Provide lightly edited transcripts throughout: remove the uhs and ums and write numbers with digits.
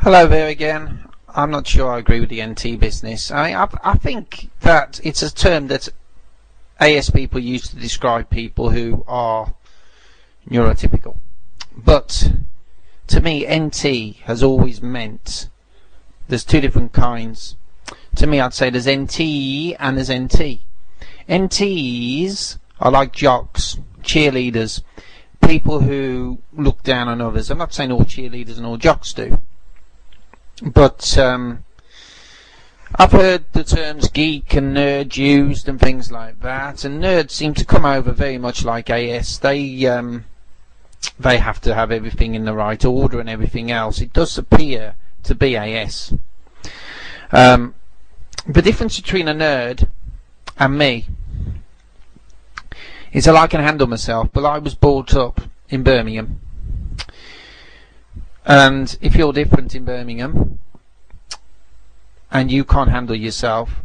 Hello there again. I'm not sure I agree with the NT business. I think that it's a term that AS people use to describe people who are neurotypical. But to me, NT has always meant there's two different kinds. To me, I'd say there's NT and there's NT. NTs are like jocks, cheerleaders, people who look down on others. I'm not saying all cheerleaders and all jocks do. But I've heard the terms geek and nerd used and things like that, and nerds seem to come over very much like AS. They have to have everything in the right order and everything else. It does appear to be AS. The difference between a nerd and me is that I can handle myself, but I was brought up in Birmingham. And if you're different in Birmingham and you can't handle yourself,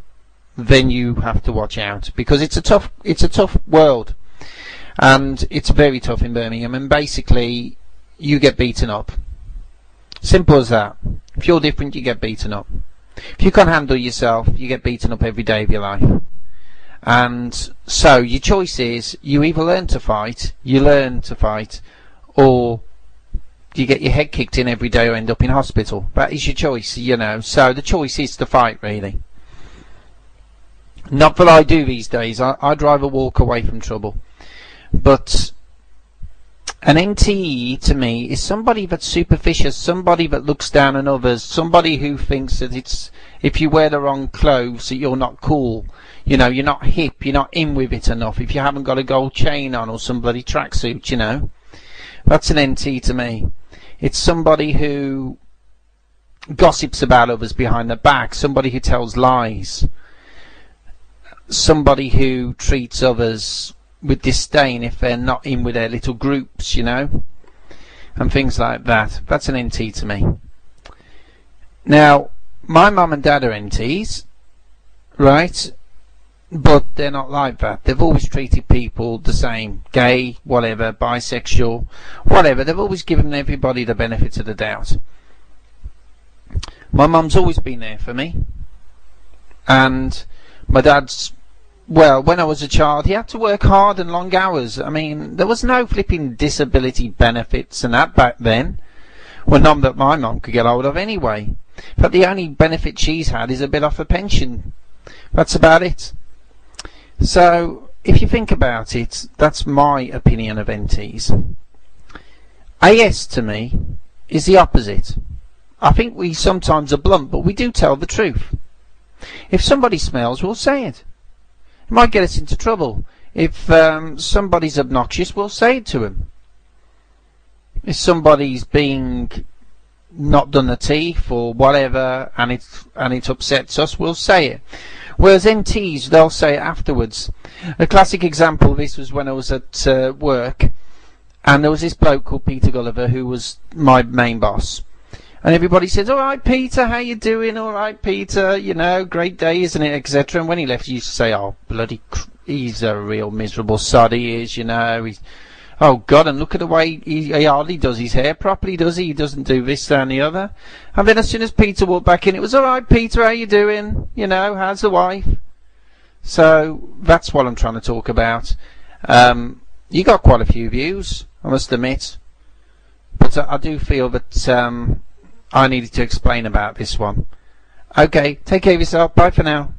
then you have to watch out, because it's a tough world, and it's very tough in Birmingham, and basically you get beaten up. Simple as that. If you're different, you get beaten up. If you can't handle yourself, you get beaten up every day of your life. And so your choice is, you either learn to fight, or you get your head kicked in every day or end up in hospital. That is your choice, you know. So the choice is to fight, really. Not that I do these days. I'd rather walk away from trouble. But an NTE to me is somebody that's superficious, somebody that looks down on others, somebody who thinks that it's, if you wear the wrong clothes, that you're not cool. You know, you're not hip, you're not in with it enough. If you haven't got a gold chain on or some bloody tracksuit, you know. That's an NT to me. It's somebody who gossips about others behind their back, somebody who tells lies, somebody who treats others with disdain if they're not in with their little groups, you know, and things like that. That's an NT to me. Now, my mum and dad are NTs, right? But they're not like that. They've always treated people the same. Gay, whatever, bisexual, whatever. They've always given everybody the benefit of the doubt. My mum's always been there for me. And my dad's, well, when I was a child, he had to work hard and long hours. I mean, there was no flipping disability benefits and that back then. Well, none that my mum could get hold of anyway. But the only benefit she's had is a bit off her pension. That's about it. So, if you think about it, that's my opinion of NTs. AS to me is the opposite. I think we sometimes are blunt, but we do tell the truth. If somebody smells, we'll say it. It might get us into trouble. If somebody's obnoxious, we'll say it to them. If somebody's being not done the teeth or whatever, and it upsets us, we'll say it. Whereas NTs, they'll say it afterwards. A classic example of this was when I was at work, and there was this bloke called Peter Gulliver who was my main boss. And everybody said, "All right, Peter, how you doing? All right, Peter, you know, great day, isn't it?" etc. And when he left, he used to say, "Oh, bloody, he's a real miserable sod, he is, you know. He's, oh, God, and look at the way he hardly does his hair properly, does he? He doesn't do this, that, and the other." And then as soon as Peter walked back in, it was, "All right, Peter, how you doing? You know, how's the wife?" So that's what I'm trying to talk about. You got quite a few views, I must admit. But I do feel that I needed to explain about this one. Okay, take care of yourself. Bye for now.